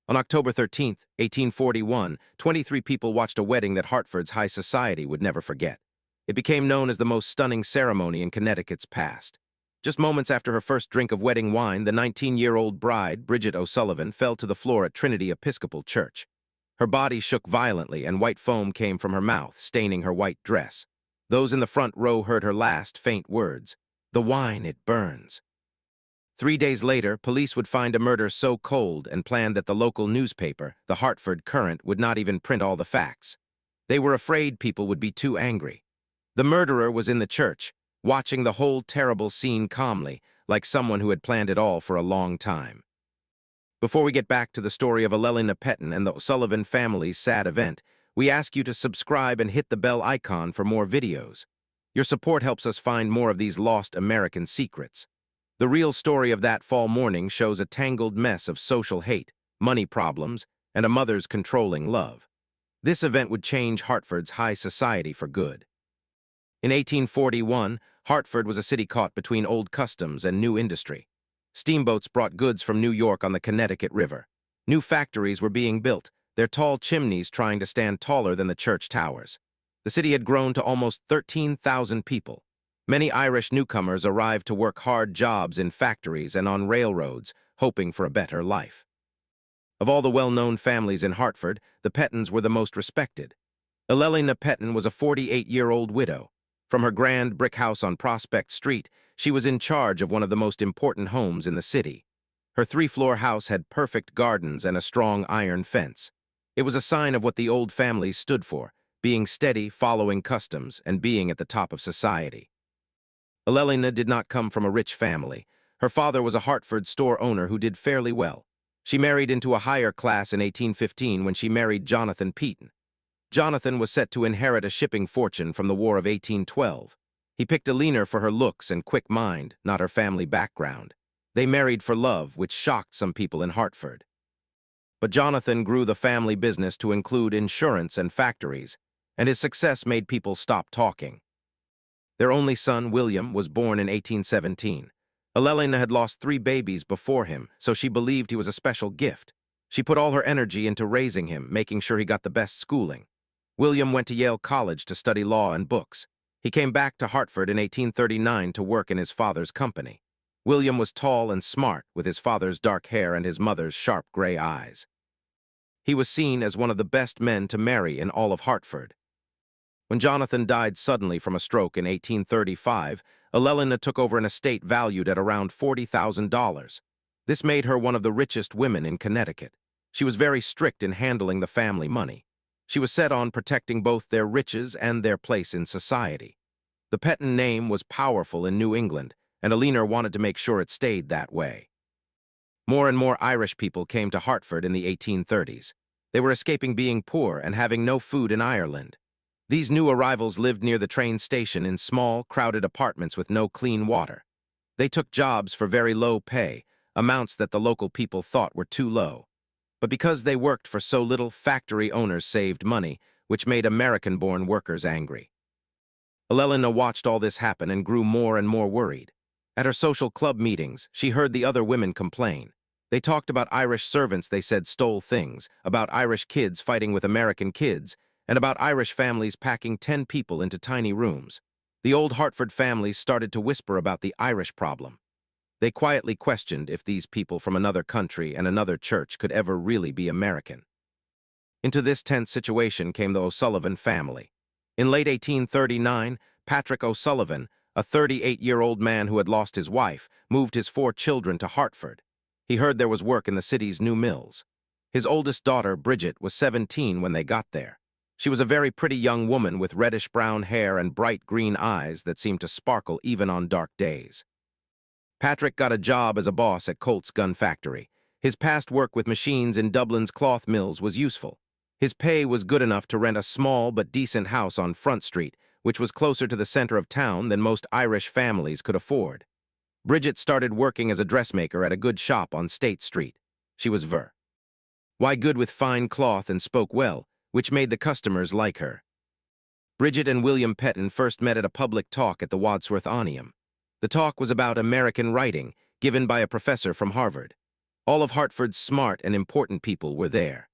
On October 13th, 1841, 23 people watched a wedding that Hartford's high society would never forget. It became known as the most stunning ceremony in Connecticut's past. Just moments after her first drink of wedding wine, the 19-year-old bride, Bridget O'Sullivan, fell to the floor at Trinity Episcopal Church. Her body shook violently, and white foam came from her mouth, staining her white dress. Those in the front row heard her last faint words, "The wine, it burns." 3 days later, police would find a murder so cold and planned that the local newspaper, the Hartford Courant, would not even print all the facts. They were afraid people would be too angry. The murderer was in the church, watching the whole terrible scene calmly, like someone who had planned it all for a long time. Before we get back to the story of Elelina Pettin and the O'Sullivan family's sad event, we ask you to subscribe and hit the bell icon for more videos. Your support helps us find more of these lost American secrets. The real story of that fall morning shows a tangled mess of social hate, money problems, and a mother's controlling love. This event would change Hartford's high society for good. In 1841, Hartford was a city caught between old customs and new industry. Steamboats brought goods from New York on the Connecticut River. New factories were being built, their tall chimneys trying to stand taller than the church towers. The city had grown to almost 13,000 people. Many Irish newcomers arrived to work hard jobs in factories and on railroads, hoping for a better life. Of all the well-known families in Hartford, the Pettins were the most respected. Elelina Pettin was a 48-year-old widow. From her grand brick house on Prospect Street, she was in charge of one of the most important homes in the city. Her 3-floor house had perfect gardens and a strong iron fence. It was a sign of what the old families stood for, being steady, following customs, and being at the top of society. Elelina did not come from a rich family. Her father was a Hartford store owner who did fairly well. She married into a higher class in 1815 when she married Jonathan Pettin. Jonathan was set to inherit a shipping fortune from the War of 1812. He picked Elena for her looks and quick mind, not her family background. They married for love, which shocked some people in Hartford. But Jonathan grew the family business to include insurance and factories, and his success made people stop talking. Their only son, William, was born in 1817. Elelina had lost 3 babies before him, so she believed he was a special gift. She put all her energy into raising him, making sure he got the best schooling. William went to Yale College to study law and books. He came back to Hartford in 1839 to work in his father's company. William was tall and smart, with his father's dark hair and his mother's sharp gray eyes. He was seen as one of the best men to marry in all of Hartford. When Jonathan died suddenly from a stroke in 1835, Elelina took over an estate valued at around $40,000. This made her one of the richest women in Connecticut. She was very strict in handling the family money. She was set on protecting both their riches and their place in society. The Pettin name was powerful in New England, and Elena wanted to make sure it stayed that way. More and more Irish people came to Hartford in the 1830s. They were escaping being poor and having no food in Ireland. These new arrivals lived near the train station in small, crowded apartments with no clean water. They took jobs for very low pay, amounts that the local people thought were too low. But because they worked for so little, factory owners saved money, which made American-born workers angry. Elelina watched all this happen and grew more and more worried. At her social club meetings, she heard the other women complain. They talked about Irish servants they said stole things, about Irish kids fighting with American kids, and about Irish families packing 10 people into tiny rooms. The old Hartford families started to whisper about the Irish problem. They quietly questioned if these people from another country and another church could ever really be American. Into this tense situation came the O'Sullivan family. In late 1839, Patrick O'Sullivan, a 38-year-old man who had lost his wife, moved his 4 children to Hartford. He heard there was work in the city's new mills. His oldest daughter, Bridget, was 17 when they got there. She was a very pretty young woman with reddish-brown hair and bright green eyes that seemed to sparkle even on dark days. Patrick got a job as a boss at Colt's gun factory. His past work with machines in Dublin's cloth mills was useful. His pay was good enough to rent a small but decent house on Front Street, which was closer to the center of town than most Irish families could afford. Bridget started working as a dressmaker at a good shop on State Street. She was why good with fine cloth and spoke well, which made the customers like her. Bridget and William Pettin first met at a public talk at the Wadsworth Auditorium. The talk was about American writing, given by a professor from Harvard. All of Hartford's smart and important people were there.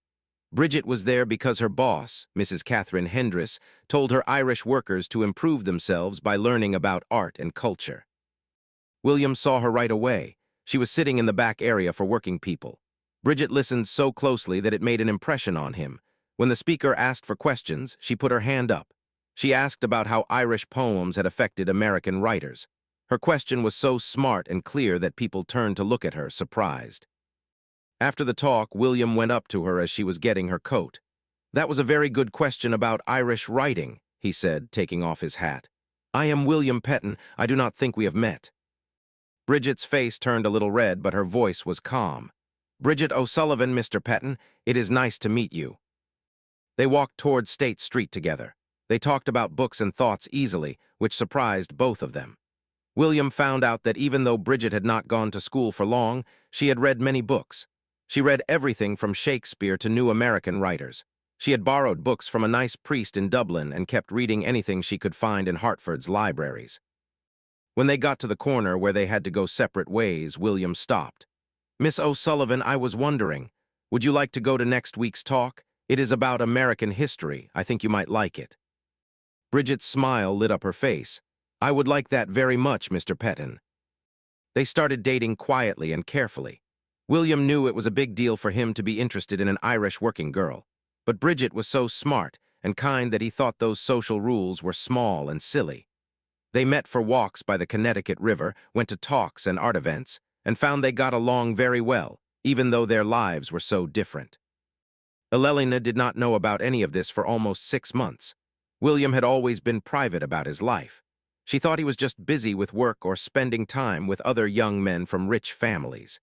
Bridget was there because her boss, Mrs. Catherine Hendris, told her Irish workers to improve themselves by learning about art and culture. William saw her right away. She was sitting in the back area for working people. Bridget listened so closely that it made an impression on him. When the speaker asked for questions, she put her hand up. She asked about how Irish poems had affected American writers. Her question was so smart and clear that people turned to look at her, surprised. After the talk, William went up to her as she was getting her coat. "That was a very good question about Irish writing," he said, taking off his hat. "I am William Petton. I do not think we have met." Bridget's face turned a little red, but her voice was calm. "Bridget O'Sullivan, Mr. Petton. It is nice to meet you." They walked toward State Street together. They talked about books and thoughts easily, which surprised both of them. William found out that even though Bridget had not gone to school for long, she had read many books. She read everything from Shakespeare to new American writers. She had borrowed books from a nice priest in Dublin and kept reading anything she could find in Hartford's libraries. When they got to the corner where they had to go separate ways, William stopped. "Miss O'Sullivan, I was wondering, would you like to go to next week's talk? It is about American history. I think you might like it." Bridget's smile lit up her face. "I would like that very much, Mr. Petton." They started dating quietly and carefully. William knew it was a big deal for him to be interested in an Irish working girl, but Bridget was so smart and kind that he thought those social rules were small and silly. They met for walks by the Connecticut River, went to talks and art events, and found they got along very well, even though their lives were so different. Elelina did not know about any of this for almost 6 months. William had always been private about his life. She thought he was just busy with work or spending time with other young men from rich families.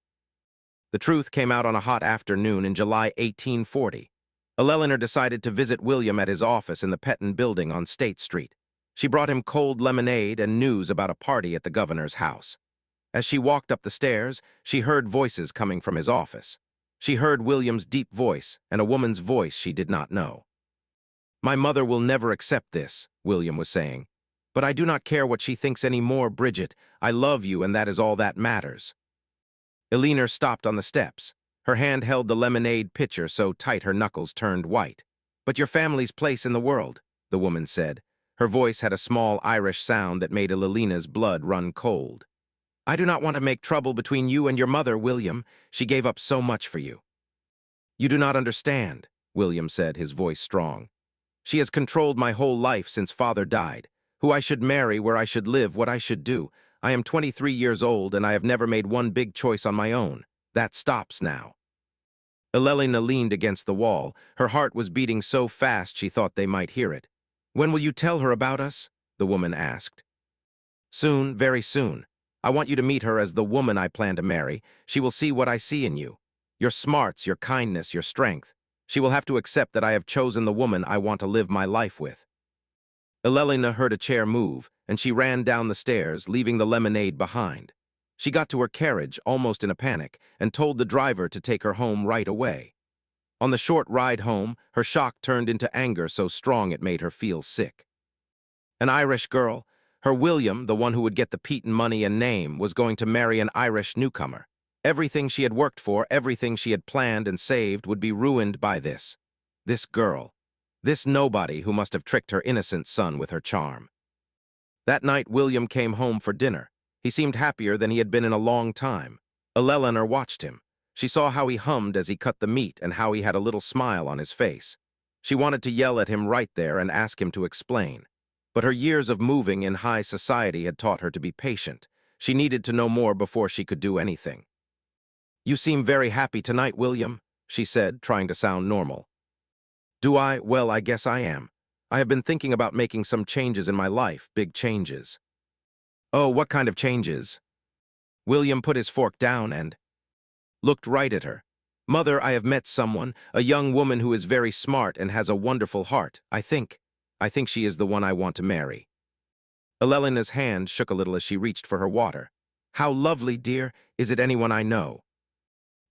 The truth came out on a hot afternoon in July 1840. Elelina decided to visit William at his office in the Petton building on State Street. She brought him cold lemonade and news about a party at the governor's house. As she walked up the stairs, she heard voices coming from his office. She heard William's deep voice and a woman's voice she did not know. "My mother will never accept this," William was saying. "But I do not care what she thinks anymore, Bridget. I love you, and that is all that matters." Elena stopped on the steps. Her hand held the lemonade pitcher so tight her knuckles turned white. "But your family's place in the world," the woman said. Her voice had a small Irish sound that made Elena's blood run cold. "I do not want to make trouble between you and your mother, William. She gave up so much for you." "You do not understand," William said, his voice strong. "She has controlled my whole life since father died. Who I should marry, where I should live, what I should do. I am 23 years old, and I have never made one big choice on my own. That stops now." Elelina leaned against the wall. Her heart was beating so fast she thought they might hear it. "When will you tell her about us?" the woman asked. "Soon, very soon. I want you to meet her as the woman I plan to marry. She will see what I see in you. Your smarts, your kindness, your strength. She will have to accept that I have chosen the woman I want to live my life with." Elelina heard a chair move, and she ran down the stairs, leaving the lemonade behind. She got to her carriage, almost in a panic, and told the driver to take her home right away. On the short ride home, her shock turned into anger so strong it made her feel sick. An Irish girl, her William, the one who would get the Peaton money and name, was going to marry an Irish newcomer. Everything she had worked for, everything she had planned and saved would be ruined by this. This girl. This nobody who must have tricked her innocent son with her charm. That night, William came home for dinner. He seemed happier than he had been in a long time. Elelina watched him. She saw how he hummed as he cut the meat and how he had a little smile on his face. She wanted to yell at him right there and ask him to explain. But her years of moving in high society had taught her to be patient. She needed to know more before she could do anything. "You seem very happy tonight, William," she said, trying to sound normal. "Do I? Well, I guess I am. I have been thinking about making some changes in my life, big changes." "Oh, what kind of changes?" William put his fork down and looked right at her. "Mother, I have met someone, a young woman who is very smart and has a wonderful heart. I think she is the one I want to marry." Elelina's hand shook a little as she reached for her water. "How lovely, dear. Is it anyone I know?"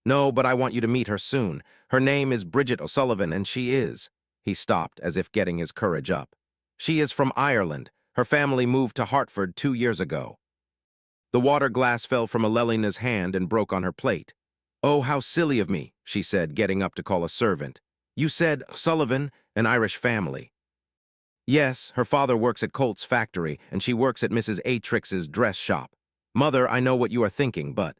"No, but I want you to meet her soon. Her name is Bridget O'Sullivan, and she is—" He stopped, as if getting his courage up. "She is from Ireland. Her family moved to Hartford 2 years ago." The water glass fell from Elelina's hand and broke on her plate. "Oh, how silly of me," she said, getting up to call a servant. "You said Sullivan, an Irish family." "Yes, her father works at Colt's factory, and she works at Mrs. Atrix's dress shop. Mother, I know what you are thinking, but—"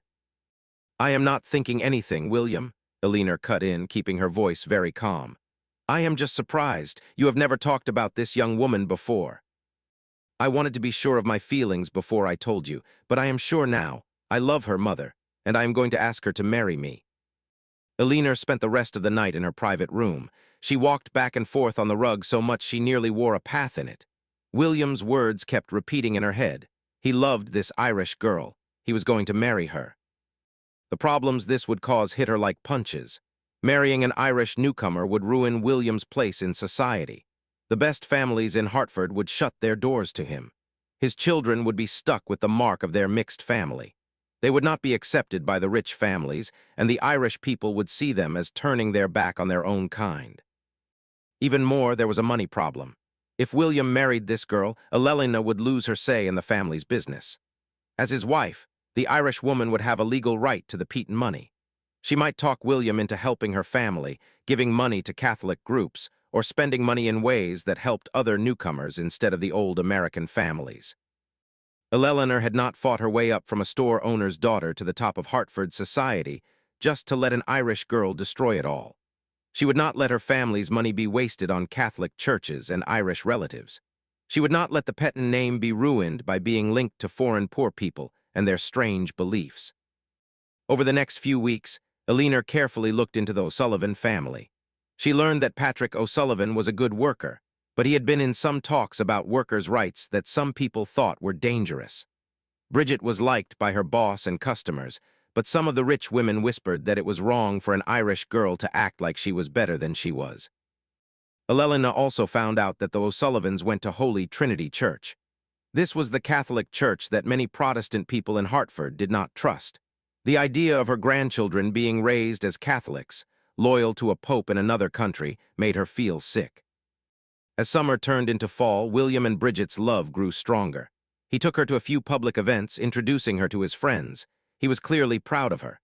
"I am not thinking anything, William," Eleanor cut in, keeping her voice very calm. "I am just surprised. You have never talked about this young woman before. I wanted to be sure of my feelings before I told you, but I am sure now. I love her, Mother, and I am going to ask her to marry me." Eleanor spent the rest of the night in her private room. She walked back and forth on the rug so much she nearly wore a path in it. William's words kept repeating in her head. He loved this Irish girl. He was going to marry her. The problems this would cause hit her like punches. Marrying an Irish newcomer would ruin William's place in society. The best families in Hartford would shut their doors to him. His children would be stuck with the mark of their mixed family. They would not be accepted by the rich families, and the Irish people would see them as turning their back on their own kind. Even more, there was a money problem. If William married this girl, Elelina would lose her say in the family's business. As his wife, the Irish woman would have a legal right to the Peaton money. She might talk William into helping her family, giving money to Catholic groups, or spending money in ways that helped other newcomers instead of the old American families. Eleanor had not fought her way up from a store owner's daughter to the top of Hartford society just to let an Irish girl destroy it all. She would not let her family's money be wasted on Catholic churches and Irish relatives. She would not let the Peaton name be ruined by being linked to foreign poor people and their strange beliefs. Over the next few weeks, Eleanor carefully looked into the O'Sullivan family. She learned that Patrick O'Sullivan was a good worker, but he had been in some talks about workers' rights that some people thought were dangerous. Bridget was liked by her boss and customers, but some of the rich women whispered that it was wrong for an Irish girl to act like she was better than she was. Elelina also found out that the O'Sullivans went to Holy Trinity Church. This was the Catholic church that many Protestant people in Hartford did not trust. The idea of her grandchildren being raised as Catholics, loyal to a pope in another country, made her feel sick. As summer turned into fall, William and Bridget's love grew stronger. He took her to a few public events, introducing her to his friends. He was clearly proud of her.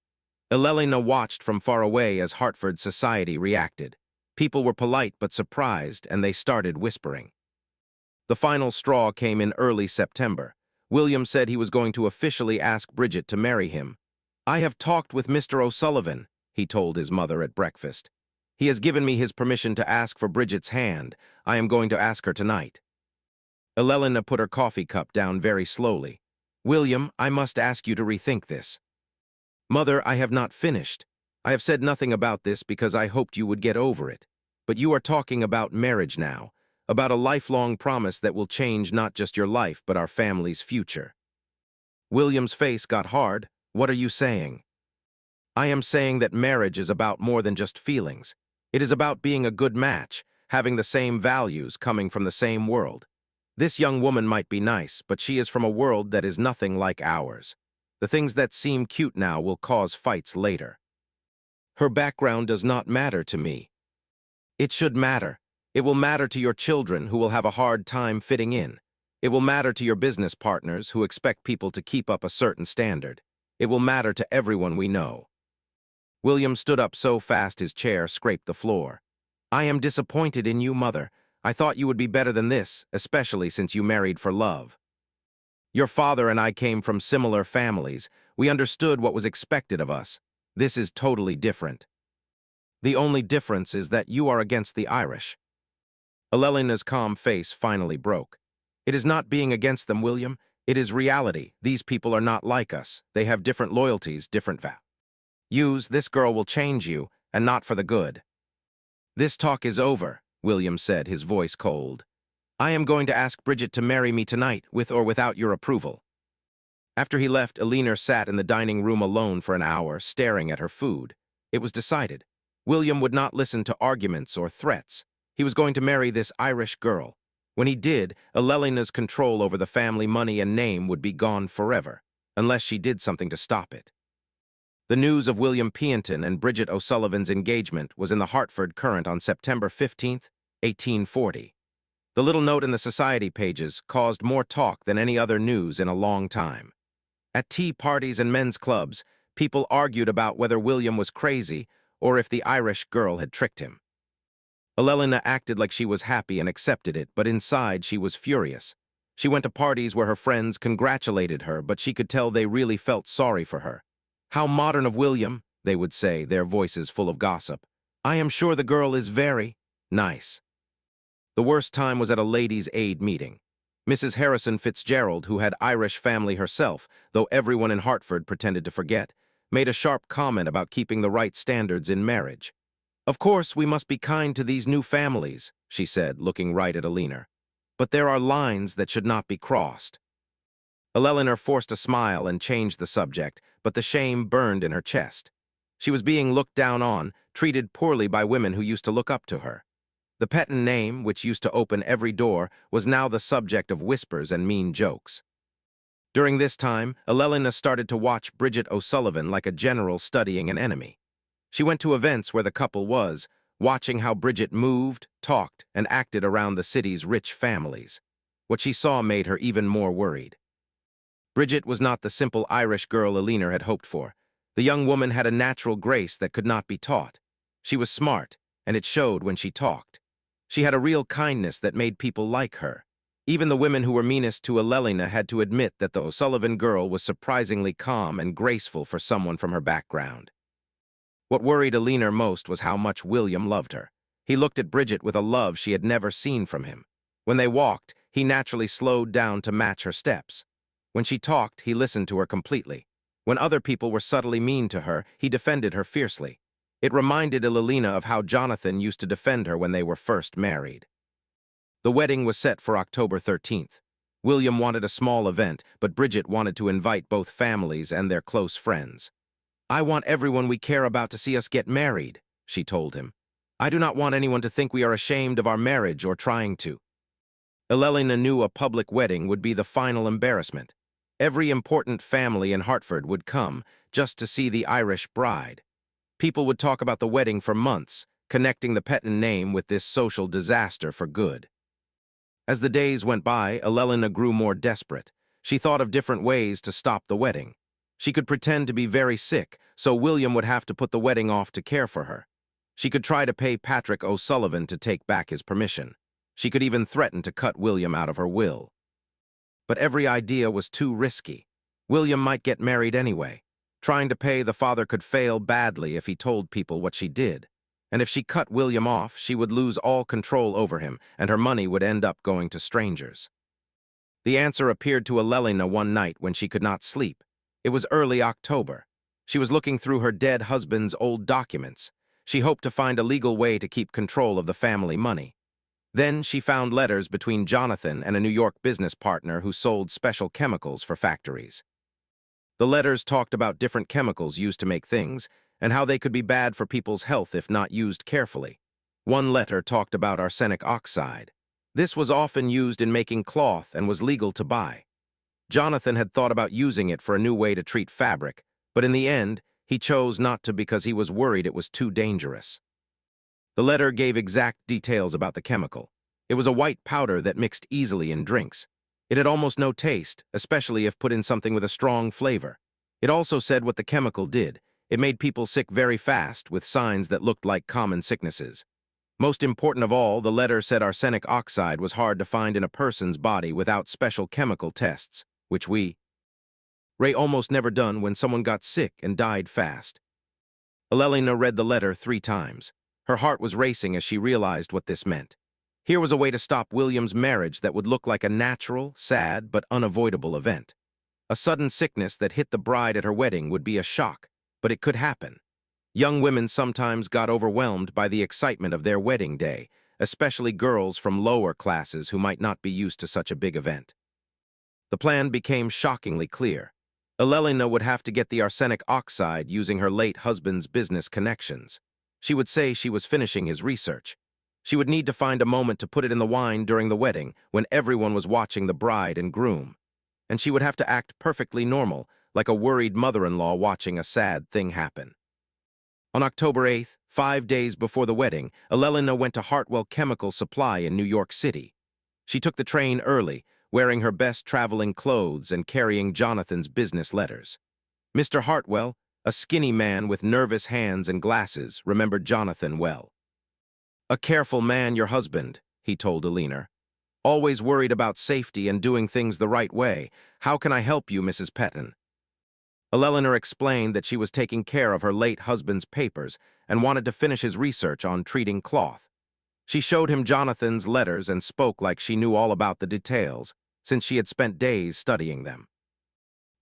Elelina watched from far away as Hartford society reacted. People were polite but surprised, and they started whispering. The final straw came in early September. William said he was going to officially ask Bridget to marry him. "I have talked with Mr. O'Sullivan," he told his mother at breakfast. "He has given me his permission to ask for Bridget's hand. I am going to ask her tonight." Elelina put her coffee cup down very slowly. "William, I must ask you to rethink this." "Mother, I have not finished. I have said nothing about this because I hoped you would get over it. But you are talking about marriage now, about a lifelong promise that will change not just your life but our family's future." William's face got hard. "What are you saying?" "I am saying that marriage is about more than just feelings. It is about being a good match, having the same values, coming from the same world. This young woman might be nice, but she is from a world that is nothing like ours. The things that seem cute now will cause fights later. Her background does not matter to me. It should matter. It will matter to your children who will have a hard time fitting in. It will matter to your business partners who expect people to keep up a certain standard. It will matter to everyone we know." William stood up so fast his chair scraped the floor. "I am disappointed in you, Mother. I thought you would be better than this, especially since you married for love. Your father and I came from similar families. We understood what was expected of us. This is totally different. The only difference is that you are against the Irish." Elelina's calm face finally broke. "It is not being against them, William. It is reality. These people are not like us. They have different loyalties, different values. This girl will change you, and not for the good." "This talk is over," William said, his voice cold. "I am going to ask Bridget to marry me tonight, with or without your approval." After he left, Eleanor sat in the dining room alone for an hour, staring at her food. It was decided. William would not listen to arguments or threats. He was going to marry this Irish girl. When he did, Elelina's control over the family money and name would be gone forever, unless she did something to stop it. The news of William Peaton and Bridget O'Sullivan's engagement was in the Hartford Courant on September 15, 1840. The little note in the society pages caused more talk than any other news in a long time. At tea parties and men's clubs, People argued about whether William was crazy or if the Irish girl had tricked him. Elelina acted like she was happy and accepted it, but inside she was furious. She went to parties where her friends congratulated her, but she could tell they really felt sorry for her. "How modern of William," they would say, their voices full of gossip. "I am sure the girl is very nice." The worst time was at a ladies' aid meeting. Mrs. Harrison Fitzgerald, who had Irish family herself, though everyone in Hartford pretended to forget, made a sharp comment about keeping the right standards in marriage. "Of course, we must be kind to these new families," she said, looking right at Eleanor. "But there are lines that should not be crossed." Eleanor forced a smile and changed the subject, but the shame burned in her chest. She was being looked down on, treated poorly by women who used to look up to her. The Petton name, which used to open every door, was now the subject of whispers and mean jokes. During this time, Elelina started to watch Bridget O'Sullivan like a general studying an enemy. She went to events where the couple was, watching how Bridget moved, talked, and acted around the city's rich families. What she saw made her even more worried. Bridget was not the simple Irish girl Eleanor had hoped for. The young woman had a natural grace that could not be taught. She was smart, and it showed when she talked. She had a real kindness that made people like her. Even the women who were meanest to Elelina had to admit that the O'Sullivan girl was surprisingly calm and graceful for someone from her background. What worried Eleanor most was how much William loved her. He looked at Bridget with a love she had never seen from him. When they walked, he naturally slowed down to match her steps. When she talked, he listened to her completely. When other people were subtly mean to her, he defended her fiercely. It reminded Elelina of how Jonathan used to defend her when they were first married. The wedding was set for October 13th. William wanted a small event, but Bridget wanted to invite both families and their close friends. "I want everyone we care about to see us get married," she told him. "I do not want anyone to think we are ashamed of our marriage or trying to." Elelina knew a public wedding would be the final embarrassment. Every important family in Hartford would come just to see the Irish bride. People would talk about the wedding for months, connecting the Petton name with this social disaster for good. As the days went by, Elelina grew more desperate. She thought of different ways to stop the wedding. She could pretend to be very sick, so William would have to put the wedding off to care for her. She could try to pay Patrick O'Sullivan to take back his permission. She could even threaten to cut William out of her will. But every idea was too risky. William might get married anyway. Trying to pay the father could fail badly if he told people what she did. And if she cut William off, she would lose all control over him, and her money would end up going to strangers. The answer appeared to Elelina one night when she could not sleep. It was early October. She was looking through her dead husband's old documents. She hoped to find a legal way to keep control of the family money. Then she found letters between Jonathan and a New York business partner who sold special chemicals for factories. The letters talked about different chemicals used to make things, and how they could be bad for people's health if not used carefully. One letter talked about arsenic oxide. This was often used in making cloth and was legal to buy. Jonathan had thought about using it for a new way to treat fabric, but in the end, he chose not to because he was worried it was too dangerous. The letter gave exact details about the chemical. It was a white powder that mixed easily in drinks. It had almost no taste, especially if put in something with a strong flavor. It also said what the chemical did. It made people sick very fast, with signs that looked like common sicknesses. Most important of all, the letter said arsenic oxide was hard to find in a person's body without special chemical tests, which Ray almost never done when someone got sick and died fast. Elelina read the letter 3 times. Her heart was racing as she realized what this meant. Here was a way to stop William's marriage that would look like a natural, sad, but unavoidable event. A sudden sickness that hit the bride at her wedding would be a shock, but it could happen. Young women sometimes got overwhelmed by the excitement of their wedding day, especially girls from lower classes who might not be used to such a big event. The plan became shockingly clear. Elelina would have to get the arsenic oxide using her late husband's business connections. She would say she was finishing his research. She would need to find a moment to put it in the wine during the wedding when everyone was watching the bride and groom. And she would have to act perfectly normal, like a worried mother-in-law watching a sad thing happen. On October 8th, 5 days before the wedding, Elelina went to Hartwell Chemical Supply in New York City. She took the train early, wearing her best traveling clothes and carrying Jonathan's business letters. "Mr. Hartwell, A skinny man with nervous hands and glasses remembered Jonathan well. "A careful man, your husband," he told Alina. "Always worried about safety and doing things the right way. How can I help you, Mrs. Petton?" Eleanor explained that she was taking care of her late husband's papers and wanted to finish his research on treating cloth. She showed him Jonathan's letters and spoke like she knew all about the details, since she had spent days studying them.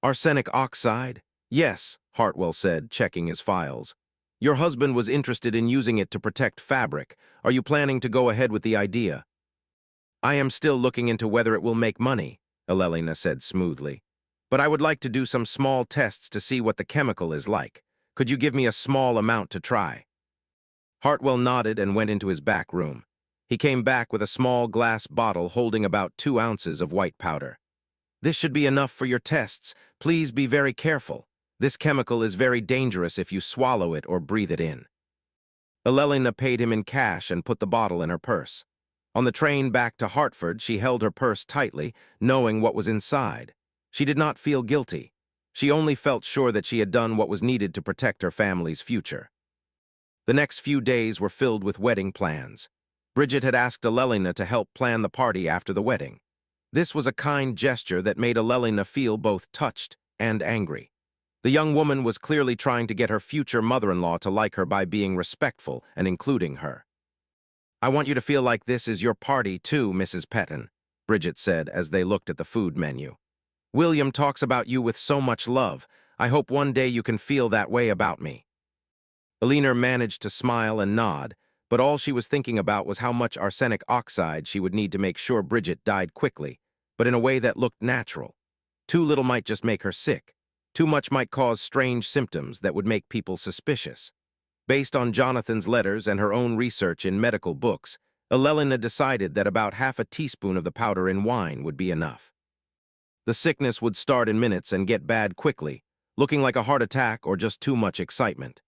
"Arsenic oxide?" "Yes," Hartwell said, checking his files. "Your husband was interested in using it to protect fabric. Are you planning to go ahead with the idea?" "I am still looking into whether it will make money," Elelina said smoothly. "But I would like to do some small tests to see what the chemical is like. Could you give me a small amount to try?" Hartwell nodded and went into his back room. He came back with a small glass bottle holding about 2 ounces of white powder. "This should be enough for your tests. Please be very careful. This chemical is very dangerous if you swallow it or breathe it in." Elelina paid him in cash and put the bottle in her purse. On the train back to Hartford, she held her purse tightly, knowing what was inside. She did not feel guilty. She only felt sure that she had done what was needed to protect her family's future. The next few days were filled with wedding plans. Bridget had asked Elelina to help plan the party after the wedding. This was a kind gesture that made Elelina feel both touched and angry. The young woman was clearly trying to get her future mother-in-law to like her by being respectful and including her. "I want you to feel like this is your party too, Mrs. Petton," Bridget said as they looked at the food menu. "William talks about you with so much love. I hope one day you can feel that way about me." Elena managed to smile and nod, but all she was thinking about was how much arsenic oxide she would need to make sure Bridget died quickly, but in a way that looked natural. Too little might just make her sick. Too much might cause strange symptoms that would make people suspicious. Based on Jonathan's letters and her own research in medical books, Elelina decided that about half a teaspoon of the powder in wine would be enough. The sickness would start in minutes and get bad quickly, looking like a heart attack or just too much excitement.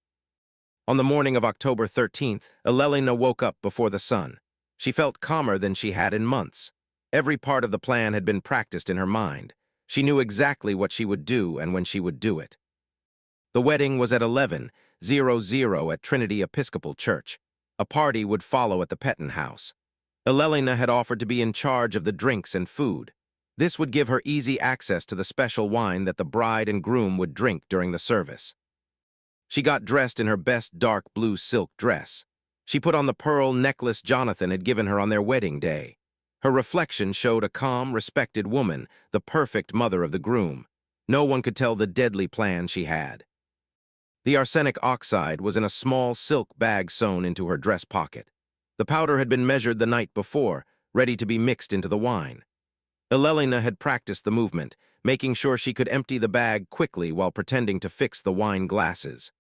On the morning of October 13th, Elelina woke up before the sun. She felt calmer than she had in months. Every part of the plan had been practiced in her mind. She knew exactly what she would do and when she would do it. The wedding was at 11:00 at Trinity Episcopal Church. A party would follow at the Petton house. Elelina had offered to be in charge of the drinks and food. This would give her easy access to the special wine that the bride and groom would drink during the service. She got dressed in her best dark blue silk dress. She put on the pearl necklace Jonathan had given her on their wedding day. Her reflection showed a calm, respected woman, the perfect mother of the groom. No one could tell the deadly plan she had. The arsenic oxide was in a small silk bag sewn into her dress pocket. The powder had been measured the night before, ready to be mixed into the wine. Elelina had practiced the movement, making sure she could empty the bag quickly while pretending to fix the wine glasses.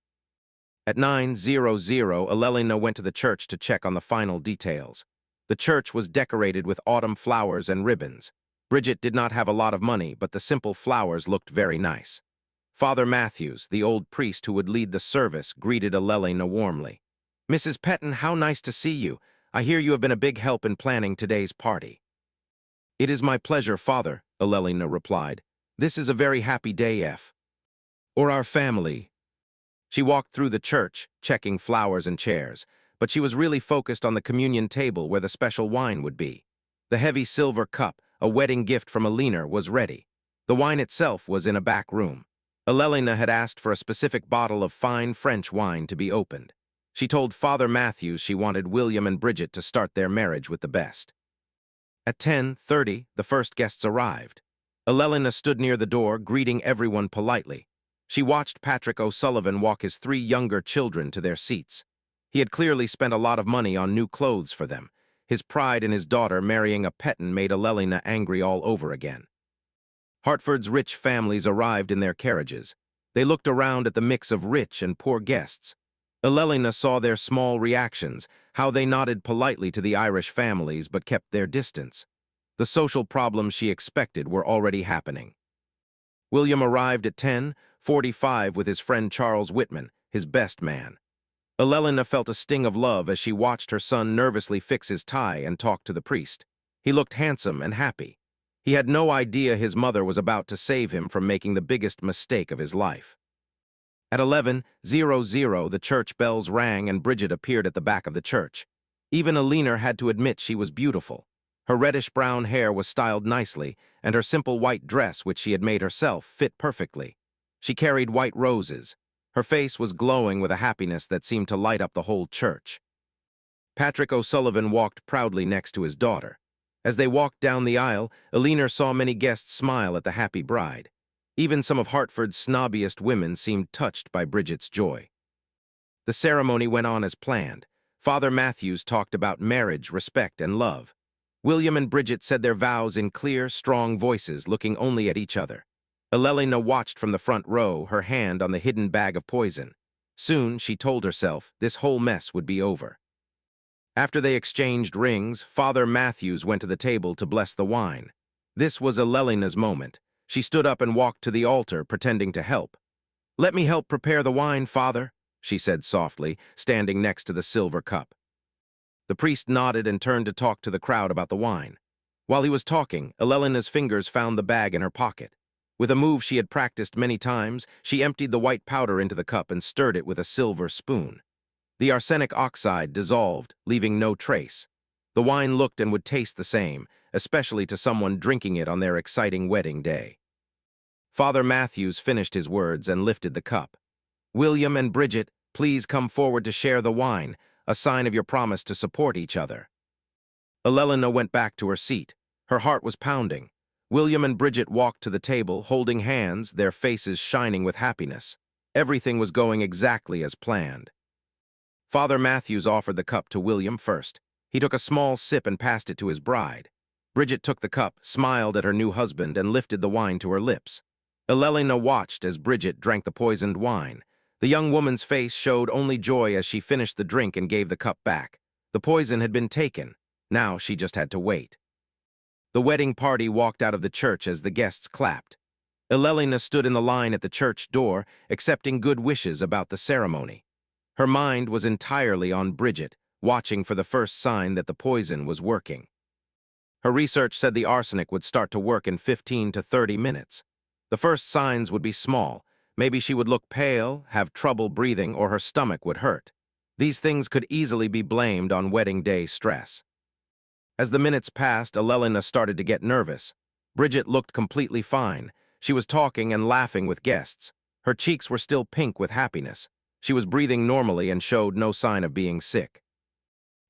At 9:00, Elelina went to the church to check on the final details. The church was decorated with autumn flowers and ribbons. Bridget did not have a lot of money, but the simple flowers looked very nice. Father Matthews, the old priest who would lead the service, greeted Elelina warmly. "Mrs. Petton, how nice to see you. I hear you have been a big help in planning today's party." "It is my pleasure, Father," Elelina replied. "This is a very happy day, or our family." She walked through the church, checking flowers and chairs, but she was really focused on the communion table where the special wine would be. The heavy silver cup, a wedding gift from Elena, was ready. The wine itself was in a back room. Elelina had asked for a specific bottle of fine French wine to be opened. She told Father Matthews she wanted William and Bridget to start their marriage with the best. At 10:30, the first guests arrived. Elelina stood near the door, greeting everyone politely. She watched Patrick O'Sullivan walk his 3 younger children to their seats. He had clearly spent a lot of money on new clothes for them. His pride in his daughter marrying a Petton made Elelina angry all over again. Hartford's rich families arrived in their carriages. They looked around at the mix of rich and poor guests. Elelina saw their small reactions, how they nodded politely to the Irish families but kept their distance. The social problems she expected were already happening. William arrived at 10:45 with his friend Charles Whitman, his best man. Elelina felt a sting of love as she watched her son nervously fix his tie and talk to the priest. He looked handsome and happy. He had no idea his mother was about to save him from making the biggest mistake of his life. At 11:00, the church bells rang and Bridget appeared at the back of the church. Even Alina had to admit she was beautiful. Her reddish-brown hair was styled nicely, and her simple white dress, which she had made herself, fit perfectly. She carried white roses. Her face was glowing with a happiness that seemed to light up the whole church. Patrick O'Sullivan walked proudly next to his daughter. As they walked down the aisle, Alina saw many guests smile at the happy bride. Even some of Hartford's snobbiest women seemed touched by Bridget's joy. The ceremony went on as planned. Father Matthews talked about marriage, respect, and love. William and Bridget said their vows in clear, strong voices, looking only at each other. Elelina watched from the front row, her hand on the hidden bag of poison. Soon, she told herself, this whole mess would be over. After they exchanged rings, Father Matthews went to the table to bless the wine. This was Elelina's moment. She stood up and walked to the altar, pretending to help. "Let me help prepare the wine, Father," she said softly, standing next to the silver cup. The priest nodded and turned to talk to the crowd about the wine. While he was talking, Elelina's fingers found the bag in her pocket. With a move she had practiced many times, she emptied the white powder into the cup and stirred it with a silver spoon. The arsenic oxide dissolved, leaving no trace. The wine looked and would taste the same, especially to someone drinking it on their exciting wedding day. Father Matthews finished his words and lifted the cup. "William and Bridget, please come forward to share the wine, a sign of your promise to support each other." Elelina went back to her seat. Her heart was pounding. William and Bridget walked to the table, holding hands, their faces shining with happiness. Everything was going exactly as planned. Father Matthews offered the cup to William first. He took a small sip and passed it to his bride. Bridget took the cup, smiled at her new husband, and lifted the wine to her lips. Elelina watched as Bridget drank the poisoned wine. The young woman's face showed only joy as she finished the drink and gave the cup back. The poison had been taken. Now she just had to wait. The wedding party walked out of the church as the guests clapped. Elelina stood in the line at the church door, accepting good wishes about the ceremony. Her mind was entirely on Bridget, watching for the first sign that the poison was working. Her research said the arsenic would start to work in 15 to 30 minutes. The first signs would be small. Maybe she would look pale, have trouble breathing, or her stomach would hurt. These things could easily be blamed on wedding day stress. As the minutes passed, Elelina started to get nervous. Bridget looked completely fine. She was talking and laughing with guests. Her cheeks were still pink with happiness. She was breathing normally and showed no sign of being sick.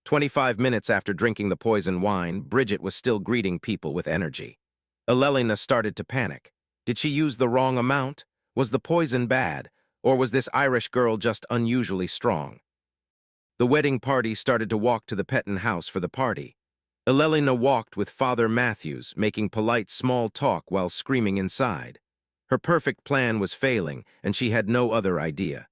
25 minutes after drinking the poison wine, Bridget was still greeting people with energy. Elelina started to panic. Did she use the wrong amount? Was the poison bad? Or was this Irish girl just unusually strong? The wedding party started to walk to the Petton house for the party. Elelina walked with Father Matthews, making polite small talk while screaming inside. Her perfect plan was failing, and she had no other idea.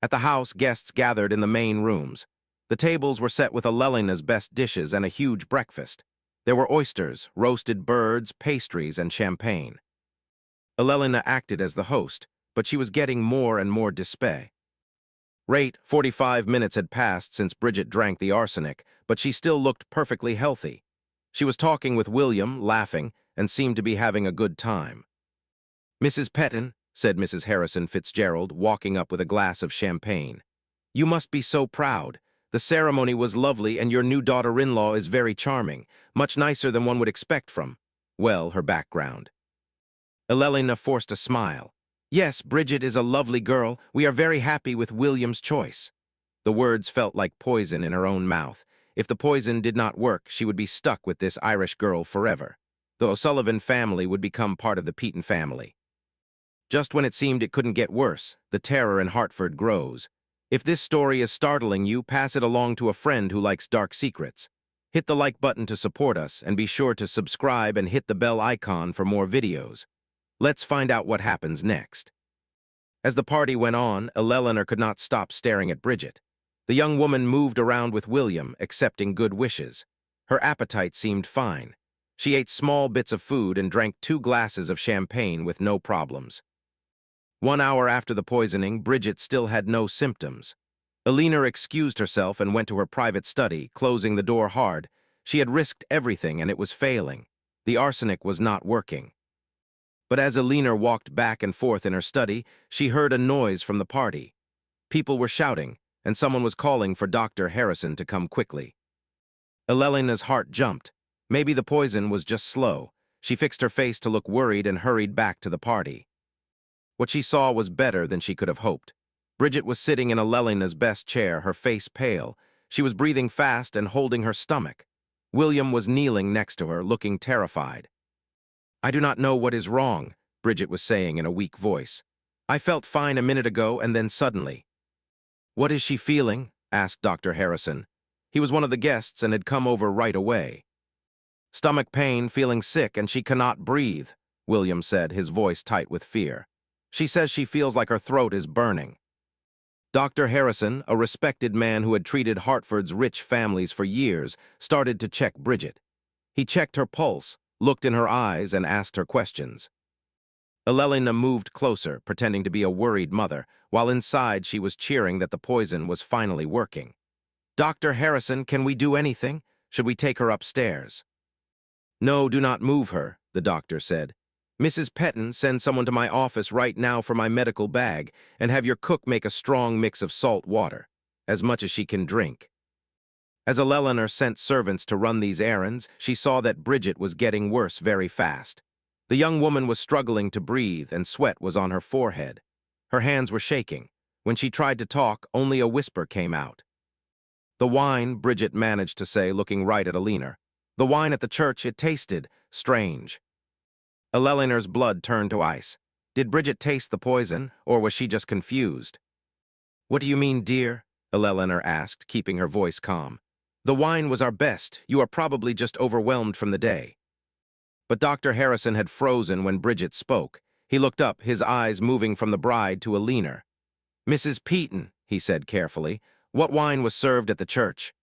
At the house, guests gathered in the main rooms. The tables were set with Elelina's best dishes and a huge breakfast. There were oysters, roasted birds, pastries, and champagne. Elelina acted as the host, but she was getting more and more dismay. 45 minutes had passed since Bridget drank the arsenic, but she still looked perfectly healthy. She was talking with William, laughing, and seemed to be having a good time. "Mrs. Petton," said Mrs. Harrison Fitzgerald, walking up with a glass of champagne, "you must be so proud. The ceremony was lovely, and your new daughter-in-law is very charming, much nicer than one would expect from, well, her background." Elelina forced a smile. "Yes, Bridget is a lovely girl. We are very happy with William's choice." The words felt like poison in her own mouth. If the poison did not work, she would be stuck with this Irish girl forever. The O'Sullivan family would become part of the Petton family. Just when it seemed it couldn't get worse, the terror in Hartford grows. If this story is startling you, pass it along to a friend who likes dark secrets. Hit the like button to support us, and be sure to subscribe and hit the bell icon for more videos. Let's find out what happens next. As the party went on, Elelina could not stop staring at Bridget. The young woman moved around with William, accepting good wishes. Her appetite seemed fine. She ate small bits of food and drank 2 glasses of champagne with no problems. 1 hour after the poisoning, Bridget still had no symptoms. Elena excused herself and went to her private study, closing the door hard. She had risked everything and it was failing. The arsenic was not working. But as Elena walked back and forth in her study, she heard a noise from the party. People were shouting, and someone was calling for Dr. Harrison to come quickly. Elena's heart jumped. Maybe the poison was just slow. She fixed her face to look worried and hurried back to the party. What she saw was better than she could have hoped. Bridget was sitting in Elena's best chair, her face pale. She was breathing fast and holding her stomach. William was kneeling next to her, looking terrified. "I do not know what is wrong," Bridget was saying in a weak voice. "I felt fine a minute ago, and then suddenly." "What is she feeling?" asked Dr. Harrison. He was one of the guests and had come over right away. "Stomach pain, feeling sick, and she cannot breathe," William said, his voice tight with fear. "She says she feels like her throat is burning." Dr. Harrison, a respected man who had treated Hartford's rich families for years, started to check Bridget. He checked her pulse, looked in her eyes, and asked her questions. Elena moved closer, pretending to be a worried mother, while inside she was cheering that the poison was finally working. "Dr. Harrison, can we do anything? Should we take her upstairs?" "No, do not move her," the doctor said. "Mrs. Petton, send someone to my office right now for my medical bag, and have your cook make a strong mix of salt water, as much as she can drink." As Eleanor sent servants to run these errands, she saw that Bridget was getting worse very fast. The young woman was struggling to breathe, and sweat was on her forehead. Her hands were shaking. When she tried to talk, only a whisper came out. "The wine," Bridget managed to say, looking right at Eleanor. "The wine at the church, it tasted strange." Eleanor's blood turned to ice. Did Bridget taste the poison, or was she just confused? "What do you mean, dear?" Eleanor asked, keeping her voice calm. "The wine was our best. You are probably just overwhelmed from the day." But Dr. Harrison had frozen when Bridget spoke. He looked up, his eyes moving from the bride to Eleanor. "Mrs. Petton," he said carefully, "what wine was served at the church?"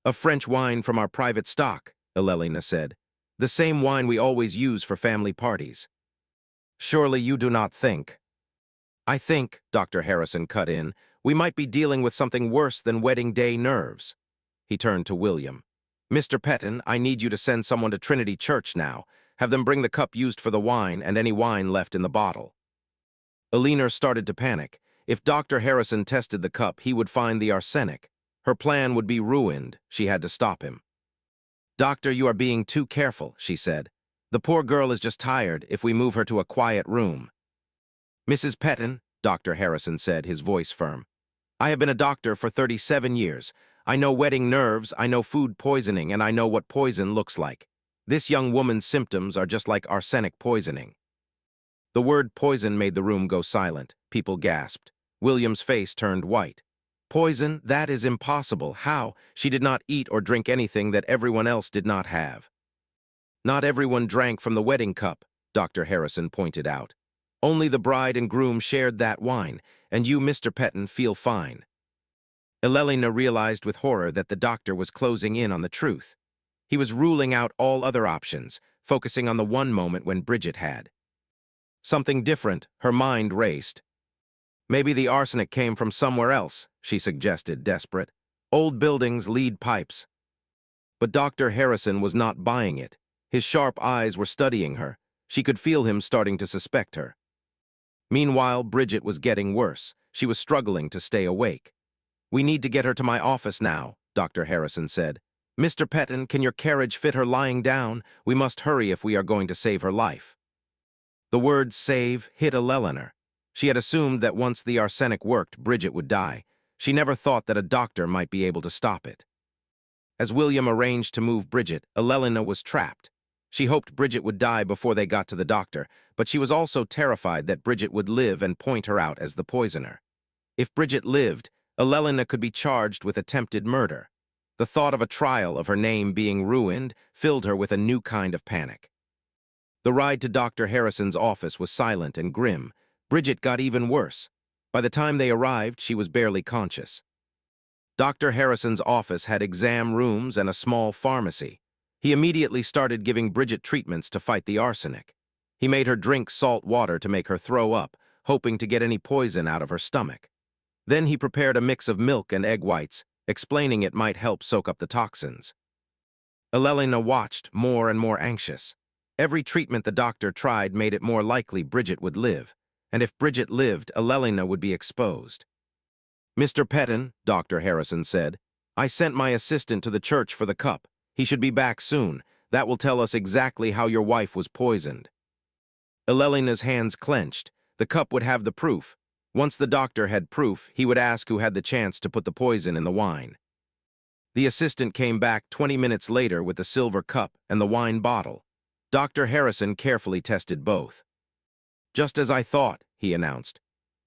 "A French wine from our private stock," Elena said. "The same wine we always use for family parties." "Surely you do not think—" "I think," Dr. Harrison cut in, "we might be dealing with something worse than wedding day nerves." He turned to William. "Mr. Petton, I need you to send someone to Trinity Church now. Have them bring the cup used for the wine and any wine left in the bottle." Eleanor started to panic. If Dr. Harrison tested the cup, he would find the arsenic. Her plan would be ruined. She had to stop him. "Doctor, you are being too careful," she said. "The poor girl is just tired. If we move her to a quiet room." "Mrs. Petton," Dr. Harrison said, his voice firm. "I have been a doctor for 37 years. I know wedding nerves, I know food poisoning, and I know what poison looks like. This young woman's symptoms are just like arsenic poisoning." The word poison made the room go silent. People gasped. William's face turned white. "Poison? That is impossible. How? She did not eat or drink anything that everyone else did not have." "Not everyone drank from the wedding cup," Dr. Harrison pointed out. "Only the bride and groom shared that wine, and you, Mr. Petton, feel fine." Elena realized with horror that the doctor was closing in on the truth. He was ruling out all other options, focusing on the one moment when Bridget had something different. Her mind raced. "Maybe the arsenic came from somewhere else," she suggested, desperate. "Old buildings, lead pipes." But Dr. Harrison was not buying it. His sharp eyes were studying her. She could feel him starting to suspect her. Meanwhile, Bridget was getting worse. She was struggling to stay awake. "We need to get her to my office now," Dr. Harrison said. "Mr. Petton, can your carriage fit her lying down? We must hurry if we are going to save her life." The word "save" hit Eleanor. She had assumed that once the arsenic worked, Bridget would die. She never thought that a doctor might be able to stop it. As William arranged to move Bridget, Eleanor was trapped. She hoped Bridget would die before they got to the doctor, but she was also terrified that Bridget would live and point her out as the poisoner. If Bridget lived, Eleanor could be charged with attempted murder. The thought of a trial, of her name being ruined, filled her with a new kind of panic. The ride to Dr. Harrison's office was silent and grim. Bridget got even worse. By the time they arrived, she was barely conscious. Dr. Harrison's office had exam rooms and a small pharmacy. He immediately started giving Bridget treatments to fight the arsenic. He made her drink salt water to make her throw up, hoping to get any poison out of her stomach. Then he prepared a mix of milk and egg whites, explaining it might help soak up the toxins. Elena watched, more and more anxious. Every treatment the doctor tried made it more likely Bridget would live, and if Bridget lived, Elelina would be exposed. "Mr. Petton," Dr. Harrison said, "I sent my assistant to the church for the cup. He should be back soon. That will tell us exactly how your wife was poisoned." Elelina's hands clenched. The cup would have the proof. Once the doctor had proof, he would ask who had the chance to put the poison in the wine. The assistant came back 20 minutes later with the silver cup and the wine bottle. Dr. Harrison carefully tested both. "Just as I thought," he announced.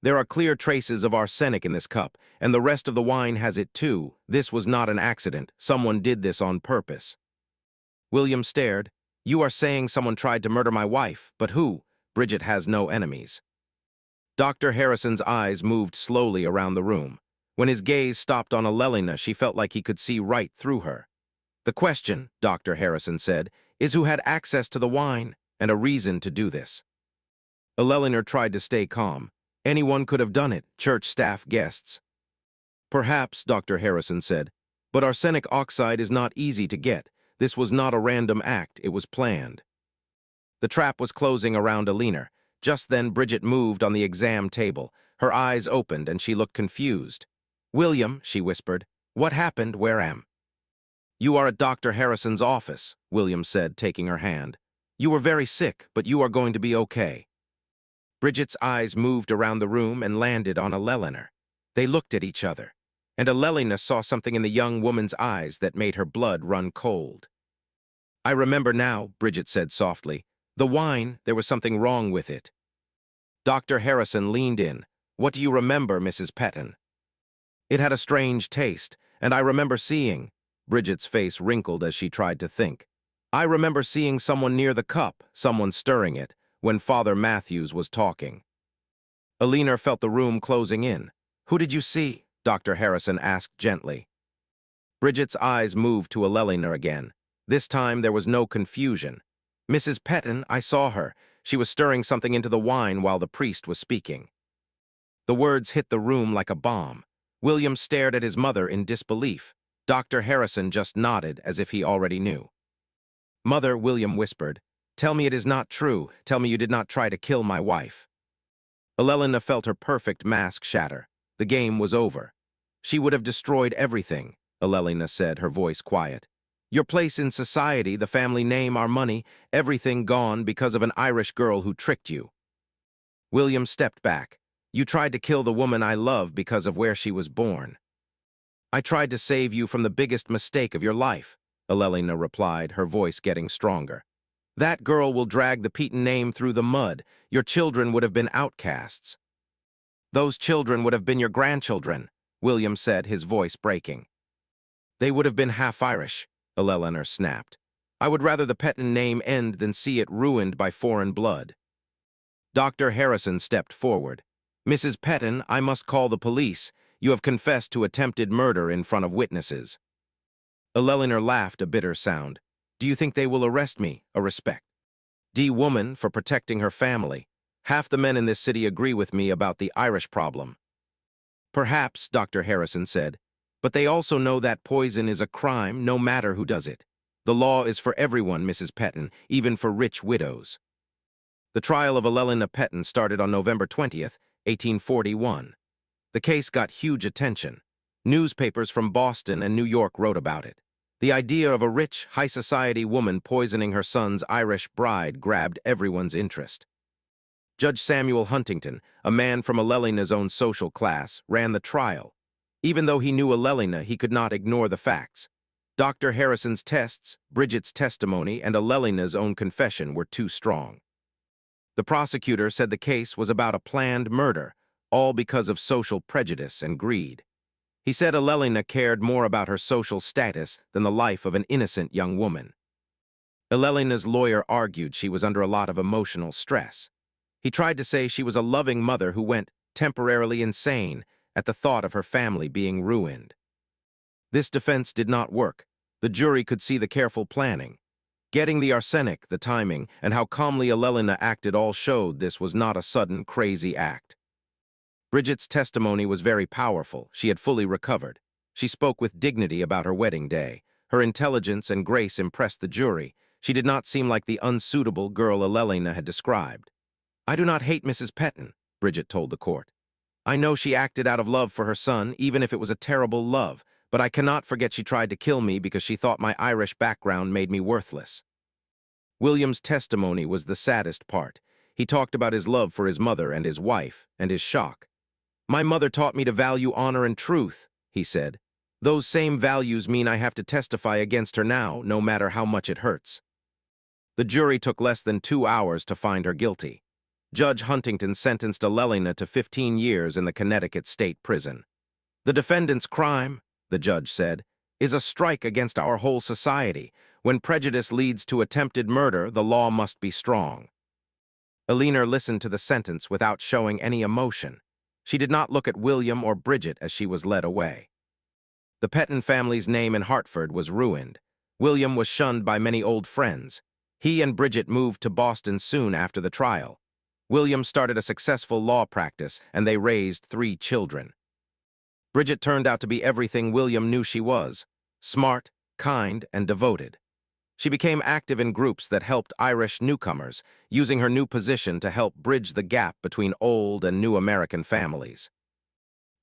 "There are clear traces of arsenic in this cup, and the rest of the wine has it too. This was not an accident. Someone did this on purpose." William stared. "You are saying someone tried to murder my wife, but who? Bridget has no enemies." Dr. Harrison's eyes moved slowly around the room. When his gaze stopped on Elelina, she felt like he could see right through her. "The question," Dr. Harrison said, "is who had access to the wine and a reason to do this." Elelina tried to stay calm. "Anyone could have done it, church staff, guests." "Perhaps," Dr. Harrison said, "but arsenic oxide is not easy to get. This was not a random act, it was planned." The trap was closing around Elena. Just then Bridget moved on the exam table. Her eyes opened and she looked confused. "William," she whispered, "what happened? Where am?" "You are at Dr. Harrison's office," William said, taking her hand. "You were very sick, but you are going to be okay." Bridget's eyes moved around the room and landed on Elelina. They looked at each other, and Elelina saw something in the young woman's eyes that made her blood run cold. "I remember now," Bridget said softly. "The wine, there was something wrong with it." Dr. Harrison leaned in. "What do you remember, Mrs. Petton?" "It had a strange taste, and I remember seeing—" Bridget's face wrinkled as she tried to think. "I remember seeing someone near the cup, someone stirring it, when Father Matthews was talking." Elena felt the room closing in. "Who did you see?" Dr. Harrison asked gently. Bridget's eyes moved to Elena again. This time there was no confusion. "Mrs. Petton, I saw her. She was stirring something into the wine while the priest was speaking." The words hit the room like a bomb. William stared at his mother in disbelief. Dr. Harrison just nodded as if he already knew. "Mother," William whispered, "tell me it is not true. Tell me you did not try to kill my wife." Elena felt her perfect mask shatter. The game was over. "She would have destroyed everything," Elena said, her voice quiet. "Your place in society, the family name, our money, everything gone because of an Irish girl who tricked you." William stepped back. "You tried to kill the woman I love because of where she was born." "I tried to save you from the biggest mistake of your life," Elena replied, her voice getting stronger. "That girl will drag the Petton name through the mud. Your children would have been outcasts." "Those children would have been your grandchildren," William said, his voice breaking. "They would have been half Irish," Elena snapped. "I would rather the Petton name end than see it ruined by foreign blood." Dr. Harrison stepped forward. "Mrs. Petton, I must call the police. You have confessed to attempted murder in front of witnesses." Elena laughed a bitter sound. "Do you think they will arrest me? A respect woman for protecting her family. Half the men in this city agree with me about the Irish problem." "Perhaps," Dr. Harrison said, "but they also know that poison is a crime no matter who does it. The law is for everyone, Mrs. Petton, even for rich widows." The trial of Elena Petton started on November 20th, 1841. The case got huge attention. Newspapers from Boston and New York wrote about it. The idea of a rich, high-society woman poisoning her son's Irish bride grabbed everyone's interest. Judge Samuel Huntington, a man from Elelena's own social class, ran the trial. Even though he knew Elena, he could not ignore the facts. Dr. Harrison's tests, Bridget's testimony, and Elena's own confession were too strong. The prosecutor said the case was about a planned murder, all because of social prejudice and greed. He said Elena cared more about her social status than the life of an innocent young woman. Elena's lawyer argued she was under a lot of emotional stress. He tried to say she was a loving mother who went temporarily insane at the thought of her family being ruined. This defense did not work. The jury could see the careful planning. Getting the arsenic, the timing, and how calmly Elena acted all showed this was not a sudden, crazy act. Bridget's testimony was very powerful. She had fully recovered. She spoke with dignity about her wedding day. Her intelligence and grace impressed the jury. She did not seem like the unsuitable girl Elelena had described. "I do not hate Mrs. Petton," Bridget told the court. "I know she acted out of love for her son, even if it was a terrible love, but I cannot forget she tried to kill me because she thought my Irish background made me worthless." William's testimony was the saddest part. He talked about his love for his mother and his wife, and his shock. "My mother taught me to value honor and truth," he said. "Those same values mean I have to testify against her now, no matter how much it hurts." The jury took less than 2 hours to find her guilty. Judge Huntington sentenced Elelena to 15 years in the Connecticut State Prison. "The defendant's crime," the judge said, "is a strike against our whole society. When prejudice leads to attempted murder, the law must be strong." Elena listened to the sentence without showing any emotion. She did not look at William or Bridget as she was led away. The Petton family's name in Hartford was ruined. William was shunned by many old friends. He and Bridget moved to Boston soon after the trial. William started a successful law practice, and they raised 3 children. Bridget turned out to be everything William knew she was: smart, kind, and devoted. She became active in groups that helped Irish newcomers, using her new position to help bridge the gap between old and new American families.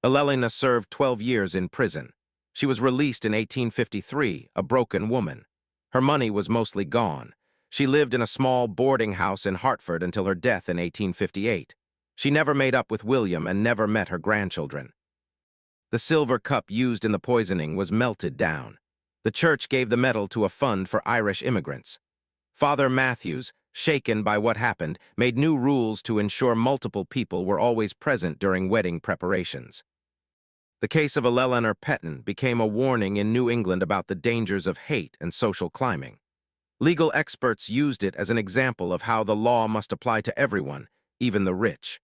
Elelena served 12 years in prison. She was released in 1853, a broken woman. Her money was mostly gone. She lived in a small boarding house in Hartford until her death in 1858. She never made up with William and never met her grandchildren. The silver cup used in the poisoning was melted down. The church gave the medal to a fund for Irish immigrants. Father Matthews, shaken by what happened, made new rules to ensure multiple people were always present during wedding preparations. The case of Elelena Petton became a warning in New England about the dangers of hate and social climbing. Legal experts used it as an example of how the law must apply to everyone, even the rich.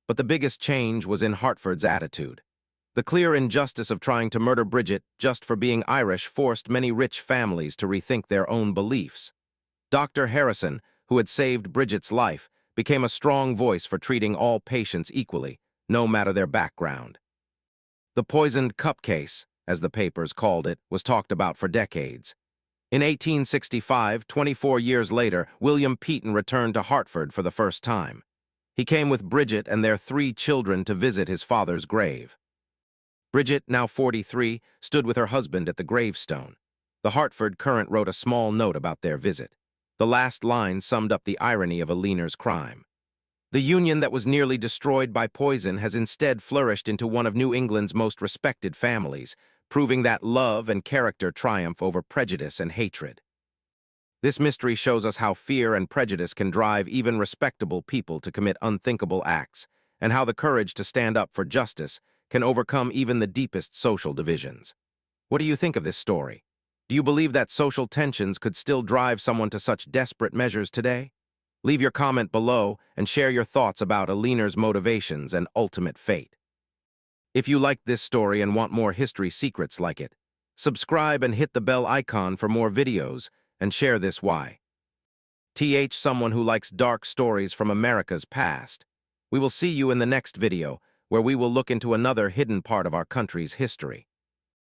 But the biggest change was in Hartford's attitude. The clear injustice of trying to murder Bridget just for being Irish forced many rich families to rethink their own beliefs. Dr. Harrison, who had saved Bridget's life, became a strong voice for treating all patients equally, no matter their background. The poisoned cup case, as the papers called it, was talked about for decades. In 1865, 24 years later, William Petton returned to Hartford for the first time. He came with Bridget and their 3 children to visit his father's grave. Bridget, now 43, stood with her husband at the gravestone. The Hartford Courant wrote a small note about their visit. The last line summed up the irony of Elena's crime. "The union that was nearly destroyed by poison has instead flourished into one of New England's most respected families, proving that love and character triumph over prejudice and hatred." This mystery shows us how fear and prejudice can drive even respectable people to commit unthinkable acts, and how the courage to stand up for justice can overcome even the deepest social divisions. What do you think of this story? Do you believe that social tensions could still drive someone to such desperate measures today? Leave your comment below and share your thoughts about Elena's motivations and ultimate fate. If you liked this story and want more history secrets like it, subscribe and hit the bell icon for more videos, and share this why. Someone who likes dark stories from America's past. We will see you in the next video, where we will look into another hidden part of our country's history.